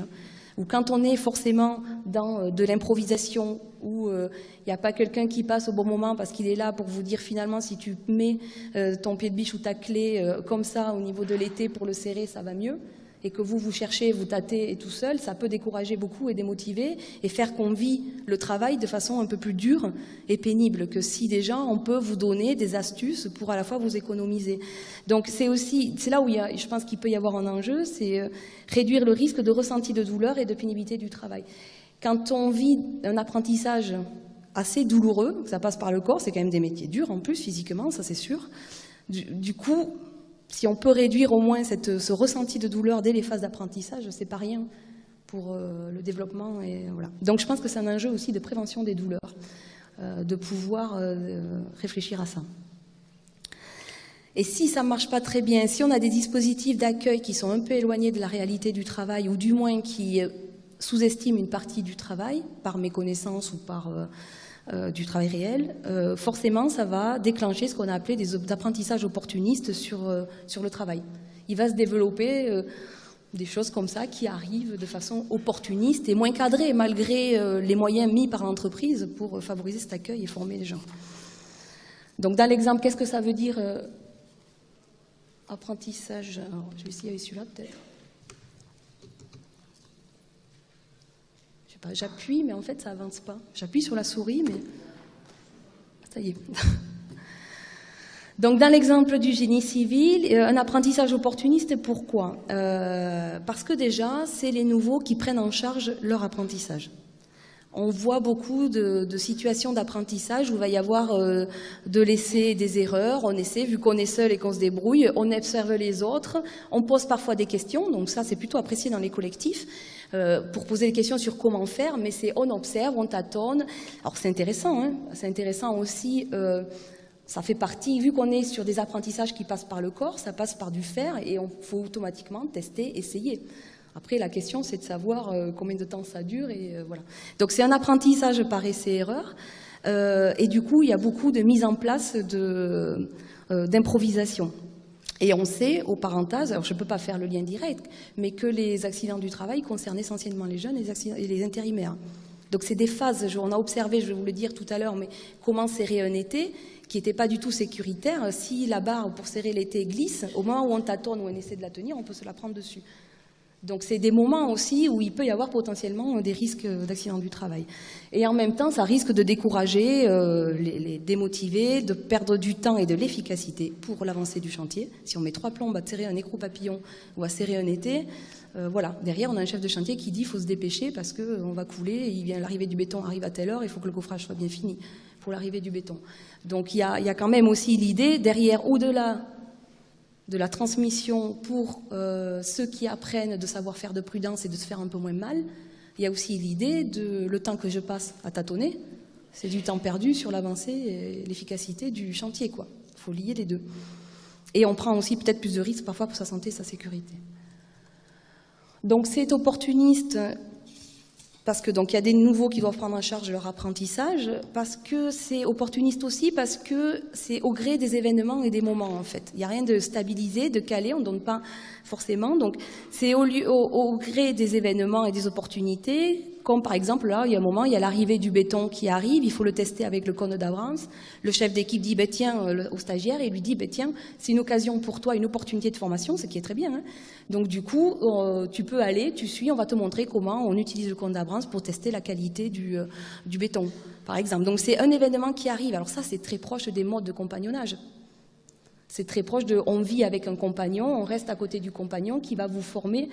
Où quand on est forcément dans de l'improvisation, où il n'y a pas quelqu'un qui passe au bon moment parce qu'il est là pour vous dire finalement si tu mets ton pied de biche ou ta clé comme ça au niveau de l'été pour le serrer, ça va mieux, et que vous cherchez, vous tâtez et tout seul, ça peut décourager beaucoup et démotiver et faire qu'on vit le travail de façon un peu plus dure et pénible que si déjà on peut vous donner des astuces pour à la fois vous économiser. Donc c'est là où je pense qu'il peut y avoir un enjeu, c'est réduire le risque de ressenti de douleur et de pénibilité du travail. Quand on vit un apprentissage assez douloureux, ça passe par le corps, c'est quand même des métiers durs en plus physiquement, ça c'est sûr. Du coup, si on peut réduire au moins ce ressenti de douleur dès les phases d'apprentissage, c'est pas rien pour le développement. Et voilà. Donc je pense que c'est un enjeu aussi de prévention des douleurs, de pouvoir réfléchir à ça. Et si ça ne marche pas très bien, si on a des dispositifs d'accueil qui sont un peu éloignés de la réalité du travail, ou du moins qui sous-estiment une partie du travail, par méconnaissance ou par du travail réel, forcément ça va déclencher ce qu'on a appelé des apprentissages opportunistes sur le travail. Il va se développer des choses comme ça qui arrivent de façon opportuniste et moins cadrée, malgré les moyens mis par l'entreprise pour favoriser cet accueil et former les gens. Donc dans l'exemple, qu'est-ce que ça veut dire apprentissage? Alors, je vais essayer avec celui-là peut-être. Je sais pas, j'appuie, mais en fait ça avance pas. J'appuie sur la souris, mais ça y est. Donc dans l'exemple du génie civil, un apprentissage opportuniste, pourquoi? Parce que déjà, c'est les nouveaux qui prennent en charge leur apprentissage. On voit beaucoup de situations d'apprentissage où il va y avoir de laisser des erreurs, on essaie, vu qu'on est seul et qu'on se débrouille, on observe les autres, on pose parfois des questions, donc ça c'est plutôt apprécié dans les collectifs, pour poser des questions sur comment faire, mais c'est on observe, on tâtonne. Alors c'est intéressant, hein, c'est intéressant aussi, ça fait partie, vu qu'on est sur des apprentissages qui passent par le corps, ça passe par du faire et il faut automatiquement tester, essayer. Après, la question, c'est de savoir combien de temps ça dure et voilà. Donc, c'est un apprentissage par essai-erreur et du coup, il y a beaucoup de mise en place d'improvisation. Et on sait, au parenthèse, alors je ne peux pas faire le lien direct, mais que les accidents du travail concernent essentiellement les jeunes et les intérimaires. Donc, c'est des phases, on a observé, je vais vous le dire tout à l'heure, mais comment serrer un été qui n'était pas du tout sécuritaire. Si la barre pour serrer l'été glisse, au moment où on tâtonne ou on essaie de la tenir, on peut se la prendre dessus. Donc c'est des moments aussi où il peut y avoir potentiellement des risques d'accident du travail. Et en même temps, ça risque de décourager, les démotiver, de perdre du temps et de l'efficacité pour l'avancée du chantier. Si on met 3 plombes à serrer un écrou papillon ou à serrer un été, voilà, derrière on a un chef de chantier qui dit qu'il faut se dépêcher parce qu'on va couler, l'arrivée du béton arrive à telle heure, il faut que le coffrage soit bien fini pour l'arrivée du béton. Donc il y a quand même aussi l'idée, derrière, au-delà de la transmission pour ceux qui apprennent de savoir faire de prudence et de se faire un peu moins mal, il y a aussi l'idée de le temps que je passe à tâtonner, c'est du temps perdu sur l'avancée et l'efficacité du chantier, quoi. Il faut lier les deux. Et on prend aussi peut-être plus de risques parfois pour sa santé et sa sécurité. Donc c'est opportuniste parce que donc il y a des nouveaux qui doivent prendre en charge leur apprentissage, parce que c'est opportuniste aussi, parce que c'est au gré des événements et des moments en fait. Il n'y a rien de stabilisé, de calé, on ne donne pas forcément. Donc c'est au gré des événements et des opportunités, comme par exemple là, il y a un moment, il y a l'arrivée du béton qui arrive, il faut le tester avec le cône d'Abrams. Le chef d'équipe dit tiens au stagiaire et lui dit tiens, c'est une occasion pour toi, une opportunité de formation, ce qui est très bien. Hein. Donc du coup, tu peux aller, tu suis, on va te montrer comment on utilise le cône d'Abrams pour tester la qualité du béton, par exemple. Donc c'est un événement qui arrive. Alors ça, c'est très proche des modes de compagnonnage. C'est très proche de on vit avec un compagnon, on reste à côté du compagnon qui va vous former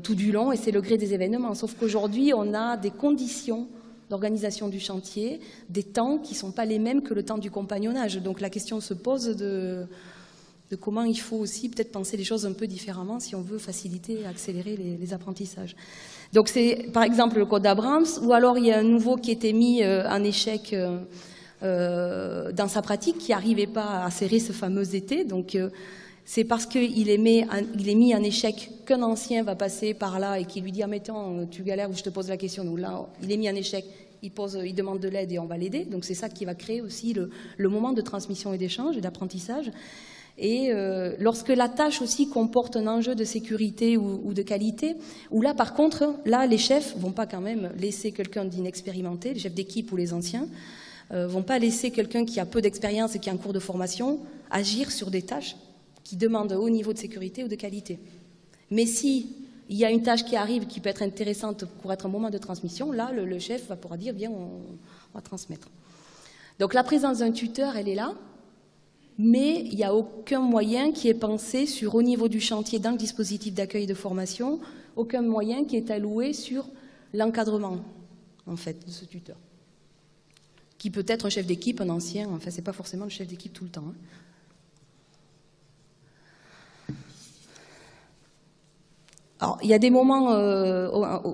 tout du long et c'est le gré des événements. Sauf qu'aujourd'hui, on a des conditions d'organisation du chantier, des temps qui ne sont pas les mêmes que le temps du compagnonnage. Donc la question se pose de comment il faut aussi peut-être penser les choses un peu différemment si on veut faciliter et accélérer les apprentissages. Donc c'est par exemple le code d'Abrams, ou alors il y a un nouveau qui était mis en échec dans sa pratique, qui n'arrivait pas à serrer ce fameux été. Donc c'est parce qu'il est mis en échec qu'un ancien va passer par là et qui lui dit « Ah mais attends, tu galères ou je te pose la question ». Donc là, il est mis en échec, il demande de l'aide et on va l'aider. Donc c'est ça qui va créer aussi le moment de transmission et d'échange et d'apprentissage. Et lorsque la tâche aussi comporte un enjeu de sécurité ou de qualité, où là par contre, là les chefs vont pas quand même laisser quelqu'un d'inexpérimenté, les chefs d'équipe ou les anciens, vont pas laisser quelqu'un qui a peu d'expérience et qui est en cours de formation agir sur des tâches qui demandent haut niveau de sécurité ou de qualité. Mais si il y a une tâche qui arrive qui peut être intéressante pour être un moment de transmission, là le chef va pouvoir dire bien on va transmettre. Donc la présence d'un tuteur, elle est là. Mais il n'y a aucun moyen qui est pensé sur, au niveau du chantier, dans le dispositif d'accueil et de formation, aucun moyen qui est alloué sur l'encadrement, en fait, de ce tuteur. Qui peut être un chef d'équipe, un ancien, enfin, ce n'est pas forcément le chef d'équipe tout le temps. Hein. Alors, il y a des moments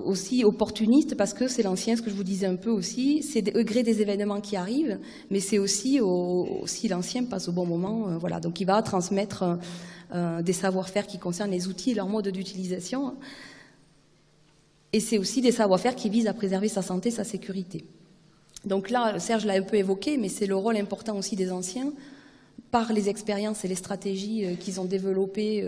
aussi opportunistes, parce que c'est l'ancien, ce que je vous disais un peu aussi, c'est au gré des événements qui arrivent, mais c'est aussi si l'ancien passe au bon moment, voilà. Donc il va transmettre des savoir-faire qui concernent les outils et leur mode d'utilisation, et c'est aussi des savoir-faire qui visent à préserver sa santé, sa sécurité. Donc là, Serge l'a un peu évoqué, mais c'est le rôle important aussi des anciens, par les expériences et les stratégies qu'ils ont développées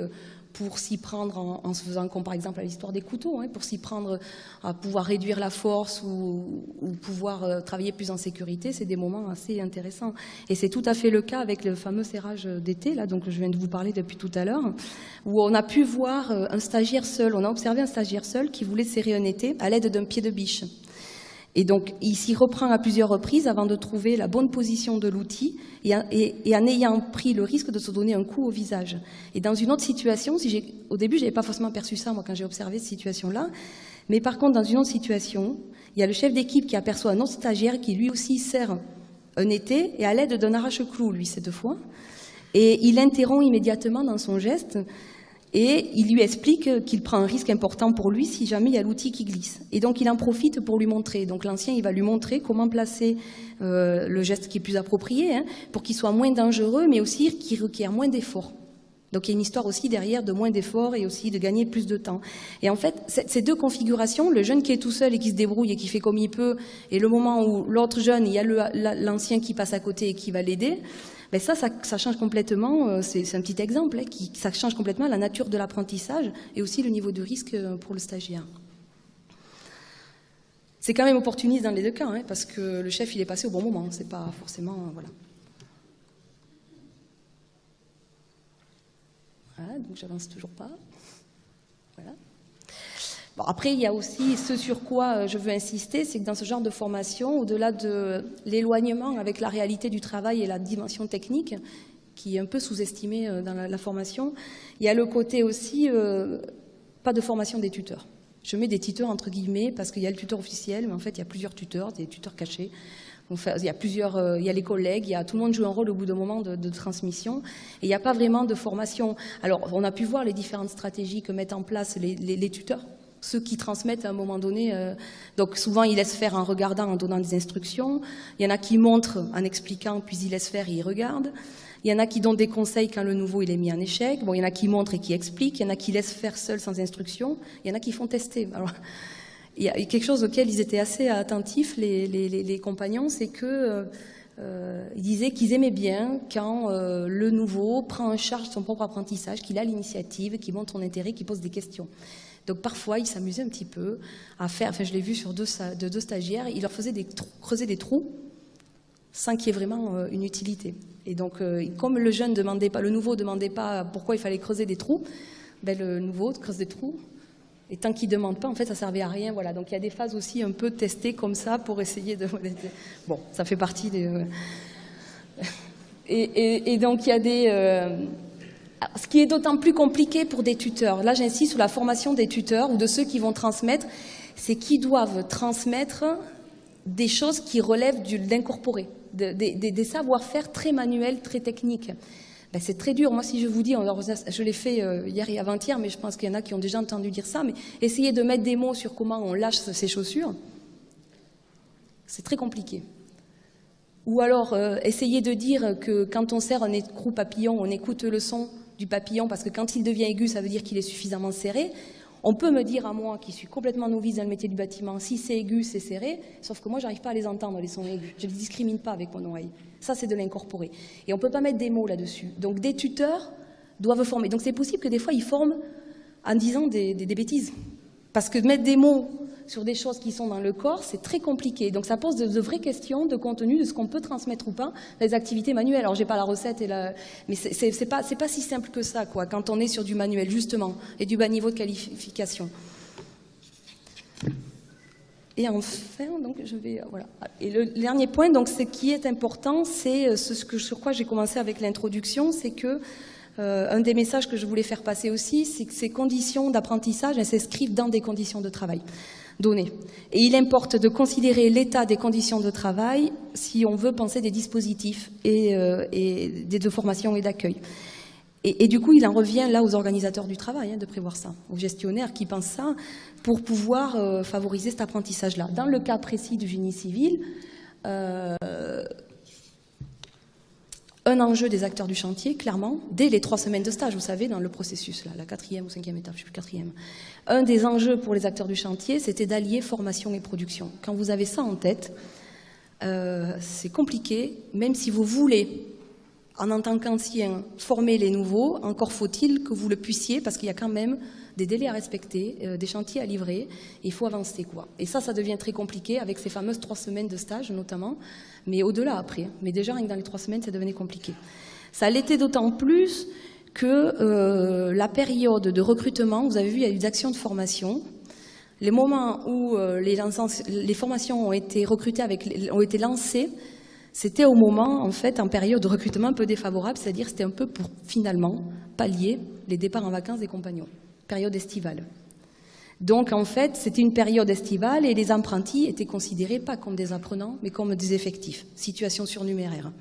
pour s'y prendre en se faisant, comme par exemple à l'histoire des couteaux, pour s'y prendre à pouvoir réduire la force ou pouvoir travailler plus en sécurité, c'est des moments assez intéressants. Et c'est tout à fait le cas avec le fameux serrage d'été, là, donc je viens de vous parler depuis tout à l'heure, où on a pu voir un stagiaire seul, on a observé un stagiaire seul qui voulait serrer un étai à l'aide d'un pied de biche. Et donc, il s'y reprend à plusieurs reprises avant de trouver la bonne position de l'outil et en ayant pris le risque de se donner un coup au visage. Et dans une autre situation, au début, je n'avais pas forcément perçu ça, moi, quand j'ai observé cette situation-là, mais par contre, dans une autre situation, il y a le chef d'équipe qui aperçoit un autre stagiaire qui lui aussi serre un étai et à l'aide d'un arrache-clou, lui, cette fois, et il l'interrompt immédiatement dans son geste. Et il lui explique qu'il prend un risque important pour lui si jamais il y a l'outil qui glisse. Et donc il en profite pour lui montrer. Donc l'ancien, il va lui montrer comment placer le geste qui est plus approprié, pour qu'il soit moins dangereux, mais aussi qu'il requiert moins d'efforts. Donc il y a une histoire aussi derrière de moins d'efforts et aussi de gagner plus de temps. Et en fait, ces deux configurations, le jeune qui est tout seul et qui se débrouille et qui fait comme il peut, et le moment où l'autre jeune, il y a l'ancien qui passe à côté et qui va l'aider, ben ça change complètement, c'est un petit exemple, ça change complètement la nature de l'apprentissage et aussi le niveau de risque pour le stagiaire. C'est quand même opportuniste dans les deux cas, parce que le chef il est passé au bon moment, c'est pas forcément... Voilà, donc j'avance toujours pas. Voilà. Bon, après, il y a aussi ce sur quoi je veux insister, c'est que dans ce genre de formation, au-delà de l'éloignement avec la réalité du travail et la dimension technique, qui est un peu sous-estimée dans la formation, il y a le côté aussi, pas de formation des tuteurs. Je mets des tuteurs entre guillemets, parce qu'il y a le tuteur officiel, mais en fait, il y a plusieurs tuteurs, des tuteurs cachés. Enfin, il y a les collègues, tout le monde joue un rôle au bout d'un moment de transmission, et il n'y a pas vraiment de formation. Alors, on a pu voir les différentes stratégies que mettent en place les tuteurs. Ceux qui transmettent à un moment donné, donc souvent ils laissent faire en regardant, en donnant des instructions. Il y en a qui montrent en expliquant, puis ils laissent faire et ils regardent. Il y en a qui donnent des conseils quand le nouveau il est mis en échec. Bon, il y en a qui montrent et qui expliquent. Il y en a qui laissent faire seuls sans instruction. Il y en a qui font tester. Alors, il y a quelque chose auquel ils étaient assez attentifs, les compagnons, c'est que ils disaient qu'ils aimaient bien quand le nouveau prend en charge son propre apprentissage, qu'il a l'initiative, qu'il montre son intérêt, qu'il pose des questions. Donc parfois, ils s'amusaient un petit peu à faire, enfin je l'ai vu sur deux stagiaires, ils leur faisaient creuser des trous sans qu'il y ait vraiment une utilité. Et donc, comme le jeune demandait pas, le nouveau demandait pas pourquoi il fallait creuser des trous, ben le nouveau creuse des trous. Et tant qu'il ne demande pas, en fait, ça ne servait à rien. Voilà. Donc il y a des phases aussi un peu testées comme ça pour essayer de... Bon, ça fait partie des... Et donc il y a des... Ce qui est d'autant plus compliqué pour des tuteurs, là j'insiste sur la formation des tuteurs ou de ceux qui vont transmettre, c'est qu'ils doivent transmettre des choses qui relèvent de l'incorporé, des savoir-faire très manuels, très techniques. Ben, c'est très dur. Moi, si je vous dis, je l'ai fait hier et avant-hier, mais je pense qu'il y en a qui ont déjà entendu dire ça, mais essayer de mettre des mots sur comment on lâche ses chaussures, c'est très compliqué. Ou alors, essayer de dire que quand on serre un écrou papillon, on écoute le son du papillon, parce que quand il devient aigu, ça veut dire qu'il est suffisamment serré. On peut me dire à moi, qui suis complètement novice dans le métier du bâtiment, si c'est aigu, c'est serré, sauf que moi, j'arrive pas à les entendre, les sons aigus. Je ne les discrimine pas avec mon oreille. Ça, c'est de l'incorporer. Et on ne peut pas mettre des mots là-dessus. Donc, des tuteurs doivent former. Donc, c'est possible que des fois, ils forment en disant des bêtises. Parce que mettre des mots sur des choses qui sont dans le corps, c'est très compliqué. Donc, ça pose de vraies questions de contenu, de ce qu'on peut transmettre ou pas, les activités manuelles. Alors, j'ai pas la recette, mais c'est pas si simple que ça, quoi, quand on est sur du manuel, justement, et du bas niveau de qualification. Et enfin, donc, voilà. Et le dernier point, donc, ce qui est important, c'est sur quoi j'ai commencé avec l'introduction, c'est que un des messages que je voulais faire passer aussi, c'est que ces conditions d'apprentissage, elles s'inscrivent dans des conditions de travail données. Et il importe de considérer l'état des conditions de travail si on veut penser des dispositifs et de formation et d'accueil. Et du coup, il en revient là aux organisateurs du travail de prévoir ça, aux gestionnaires qui pensent ça pour pouvoir favoriser cet apprentissage-là. Dans le cas précis du génie civil, un enjeu des acteurs du chantier, clairement, dès les 3 semaines de stage, vous savez, dans le processus, là, la 4e ou 5e étape, je ne sais plus, 4e. Un des enjeux pour les acteurs du chantier, c'était d'allier formation et production. Quand vous avez ça en tête, c'est compliqué, même si vous voulez, en tant qu'ancien, former les nouveaux, encore faut-il que vous le puissiez, parce qu'il y a quand même des délais à respecter, des chantiers à livrer, et il faut avancer, quoi. Et ça devient très compliqué avec ces fameuses 3 semaines de stage, notamment, mais au-delà après. Mais déjà, rien que dans les 3 semaines, ça devenait compliqué. Ça l'était d'autant plus que la période de recrutement, vous avez vu, il y a eu des actions de formation. Les moments où les formations ont été recrutées, ont été lancées, c'était au moment, en fait, en période de recrutement un peu défavorable, c'est-à-dire c'était un peu pour, finalement, pallier les départs en vacances des compagnons, période estivale. Donc, en fait, c'était une période estivale et les apprentis étaient considérés pas comme des apprenants, mais comme des effectifs, situation surnuméraire.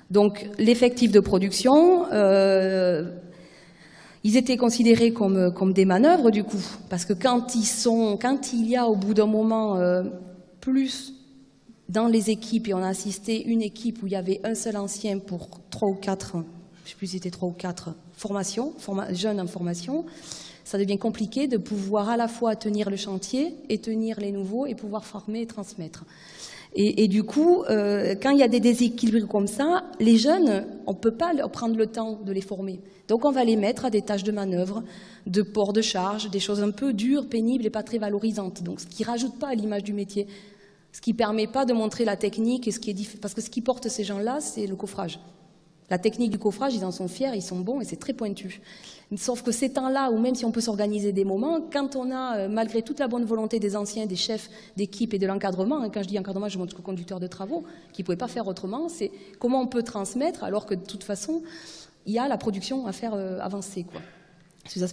Donc, l'effectif de production, ils étaient considérés comme des manœuvres, du coup, parce que quand il y a, au bout d'un moment, plus dans les équipes, et on a assisté une équipe où il y avait un seul ancien pour 3 ou 4, je ne sais plus si c'était 3 ou 4 formations, jeunes en formation, ça devient compliqué de pouvoir à la fois tenir le chantier et tenir les nouveaux et pouvoir former et transmettre. Et du coup, quand il y a des déséquilibres comme ça, les jeunes, on ne peut pas prendre le temps de les former. Donc on va les mettre à des tâches de manœuvre, de port de charge, des choses un peu dures, pénibles et pas très valorisantes. Donc ce qui ne rajoute pas à l'image du métier. Ce qui ne permet pas de montrer la technique, et parce que ce qui porte ces gens-là, c'est le coffrage. La technique du coffrage, ils en sont fiers, ils sont bons et c'est très pointu. Sauf que ces temps-là, ou même si on peut s'organiser des moments, quand on a, malgré toute la bonne volonté des anciens, des chefs d'équipe et de l'encadrement, quand je dis encadrement, je montre que conducteur de travaux, qui ne pouvaient pas faire autrement, c'est comment on peut transmettre alors que de toute façon, il y a la production à faire avancer, quoi.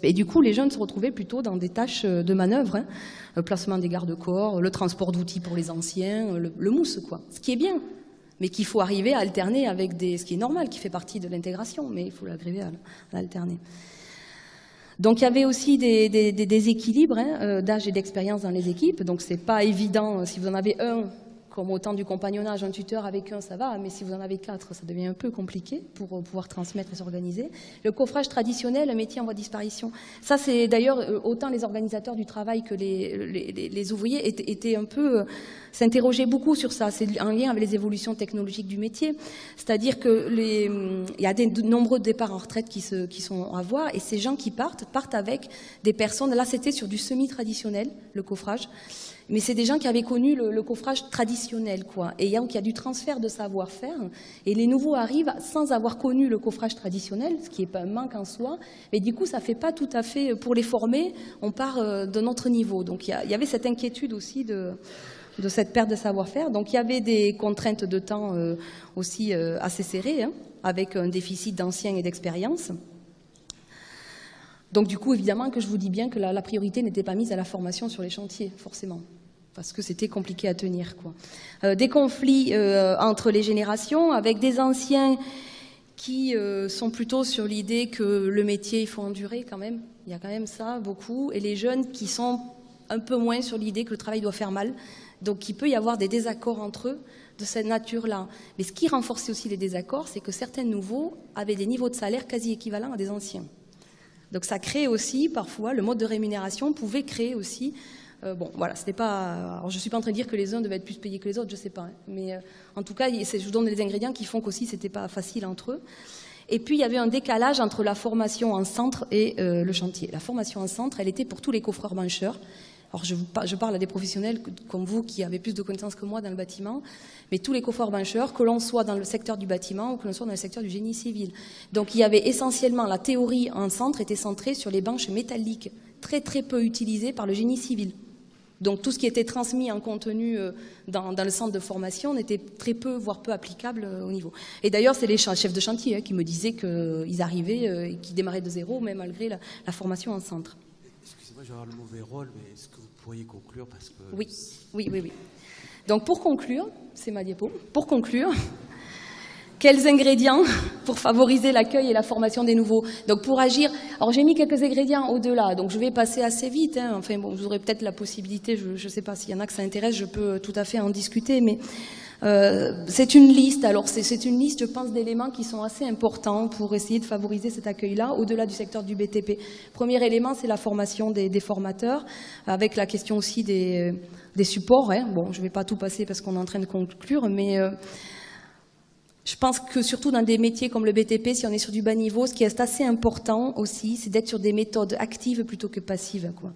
Et du coup, les jeunes se retrouvaient plutôt dans des tâches de manœuvre, le placement des garde-corps, le transport d'outils pour les anciens, le mousse, quoi. Ce qui est bien, mais qu'il faut arriver à alterner avec ce qui est normal, qui fait partie de l'intégration, mais il faut l'arriver à l'alterner. Donc il y avait aussi des déséquilibres d'âge et d'expérience dans les équipes, donc c'est pas évident, si vous en avez un, comme au temps du compagnonnage, un tuteur avec un, ça va, mais si vous en avez 4, ça devient un peu compliqué pour pouvoir transmettre et s'organiser. Le coffrage traditionnel, un métier en voie de disparition. Ça, c'est d'ailleurs, autant les organisateurs du travail que les ouvriers étaient un peu, s'interrogeaient beaucoup sur ça. C'est en lien avec les évolutions technologiques du métier. C'est-à-dire que il y a de nombreux départs en retraite qui sont à voir, et ces gens qui partent avec des personnes, là c'était sur du semi-traditionnel, le coffrage, mais c'est des gens qui avaient connu le coffrage traditionnel, quoi. Et donc il y a du transfert de savoir-faire. Et les nouveaux arrivent sans avoir connu le coffrage traditionnel, ce qui n'est pas un manque en soi. Mais du coup, ça ne fait pas tout à fait, pour les former, on part d'un autre niveau. Donc il y avait cette inquiétude aussi de cette perte de savoir-faire. Donc il y avait des contraintes de temps aussi assez serrées, avec un déficit d'anciens et d'expérience. Donc du coup, évidemment que je vous dis bien que la priorité n'était pas mise à la formation sur les chantiers, forcément, parce que c'était compliqué à tenir, quoi. Des conflits entre les générations, avec des anciens qui sont plutôt sur l'idée que le métier, il faut endurer quand même. Il y a quand même ça, beaucoup. Et les jeunes qui sont un peu moins sur l'idée que le travail doit faire mal. Donc il peut y avoir des désaccords entre eux de cette nature-là. Mais ce qui renforçait aussi les désaccords, c'est que certains nouveaux avaient des niveaux de salaire quasi équivalents à des anciens. Donc ça crée aussi, parfois, le mode de rémunération pouvait créer aussi... bon, voilà, c'était pas... Alors, je ne suis pas en train de dire que les uns devaient être plus payés que les autres, je ne sais pas. Mais en tout cas, je vous donne les ingrédients qui font qu'aussi, ce n'était pas facile entre eux. Et puis, il y avait un décalage entre la formation en centre et le chantier. La formation en centre, elle était pour tous les coffreurs-mancheurs. Alors, je parle à des professionnels comme vous qui avez plus de connaissances que moi dans le bâtiment, mais tous les coffreurs-bancheurs, que l'on soit dans le secteur du bâtiment ou que l'on soit dans le secteur du génie civil. Donc, il y avait essentiellement, la théorie en centre était centrée sur les banches métalliques, très très peu utilisées par le génie civil. Donc, tout ce qui était transmis en contenu dans le centre de formation n'était très peu, voire peu applicable au niveau. Et d'ailleurs, c'est les chefs de chantier qui me disaient qu'ils arrivaient et qu'ils démarraient de zéro, même malgré la formation en centre. Excusez-moi, je vais avoir le mauvais rôle, mais est-ce que vous pourriez conclure parce que... Oui. Donc pour conclure, c'est ma diapo, pour conclure, Quels ingrédients pour favoriser l'accueil et la formation des nouveaux? Donc pour agir, alors j'ai mis quelques ingrédients au-delà, donc je vais passer assez vite, hein. Enfin bon, vous aurez peut-être la possibilité, je ne sais pas s'il y en a que ça intéresse, je peux tout à fait en discuter, mais c'est une liste, alors c'est une liste, je pense, d'éléments qui sont assez importants pour essayer de favoriser cet accueil-là, au-delà du secteur du BTP. Premier élément, c'est la formation des formateurs, avec la question aussi des supports, hein. Bon, je ne vais pas tout passer parce qu'on est en train de conclure, mais je pense que surtout dans des métiers comme le BTP, si on est sur du bas niveau, ce qui est assez important aussi, c'est d'être sur des méthodes actives plutôt que passives, quoi.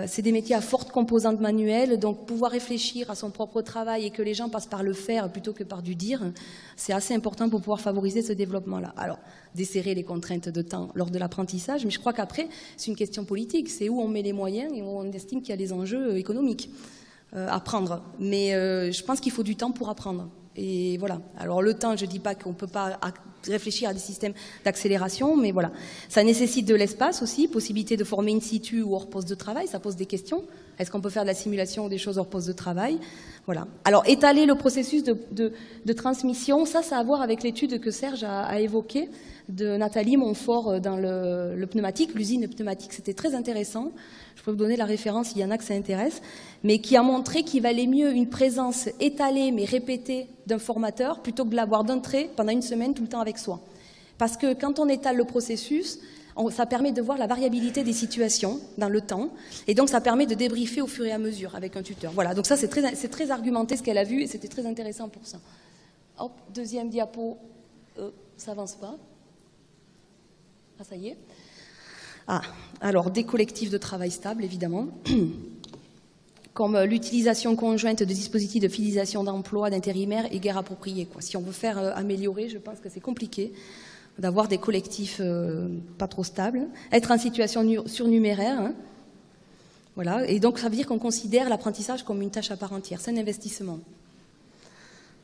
C'est des métiers à forte composante manuelle, donc pouvoir réfléchir à son propre travail et que les gens passent par le faire plutôt que par du dire, c'est assez important pour pouvoir favoriser ce développement-là. Alors, desserrer les contraintes de temps lors de l'apprentissage, mais je crois qu'après, c'est une question politique, c'est où on met les moyens et où on estime qu'il y a des enjeux économiques à prendre. Mais je pense qu'il faut du temps pour apprendre. Et voilà. Alors le temps, je ne dis pas qu'on ne peut pas réfléchir à des systèmes d'accélération, mais voilà. Ça nécessite de l'espace aussi, possibilité de former in situ ou hors poste de travail, ça pose des questions. Est-ce qu'on peut faire de la simulation ou des choses hors poste de travail? Voilà. Alors étaler le processus de transmission, ça a à voir avec l'étude que Serge a évoquée de Nathalie Montfort dans le pneumatique, l'usine pneumatique. C'était très intéressant. Je peux vous donner la référence s'il y en a que ça intéresse, mais qui a montré qu'il valait mieux une présence étalée mais répétée d'un formateur plutôt que de l'avoir d'un trait pendant une semaine tout le temps avec soi. Parce que quand on étale le processus, ça permet de voir la variabilité des situations dans le temps, et donc ça permet de débriefer au fur et à mesure avec un tuteur. Voilà, donc ça c'est très argumenté ce qu'elle a vu, et c'était très intéressant pour ça. Hop, deuxième diapo, ça avance pas. Ah, ça y est. Ah, alors des collectifs de travail stables, évidemment, comme l'utilisation conjointe de dispositifs de fidélisation d'emploi, d'intérimaires et guère appropriés, quoi. Si on veut faire améliorer, je pense que c'est compliqué d'avoir des collectifs pas trop stables, être en situation surnuméraire, hein. Voilà, et donc ça veut dire qu'on considère l'apprentissage comme une tâche à part entière, c'est un investissement.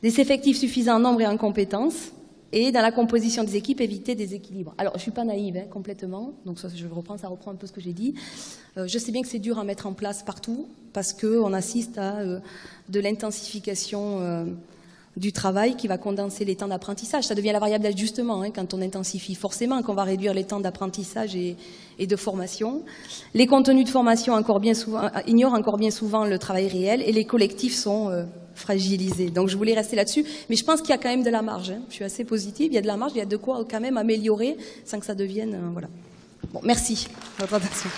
Des effectifs suffisants en nombre et en compétences, et dans la composition des équipes, éviter des équilibres. Alors, je ne suis pas naïve, hein, complètement, donc ça reprend un peu ce que j'ai dit. Je sais bien que c'est dur à mettre en place partout, parce qu'on assiste à de l'intensification du travail qui va condenser les temps d'apprentissage. Ça devient la variable d'ajustement, hein, quand on intensifie. Forcément qu'on va réduire les temps d'apprentissage et de formation. Les contenus de formation ignorent encore bien souvent le travail réel, et les collectifs sont fragilisés. Donc je voulais rester là-dessus, mais je pense qu'il y a quand même de la marge, hein. Je suis assez positive, il y a de la marge, il y a de quoi quand même améliorer sans que ça devienne... voilà. Bon, merci de votre attention.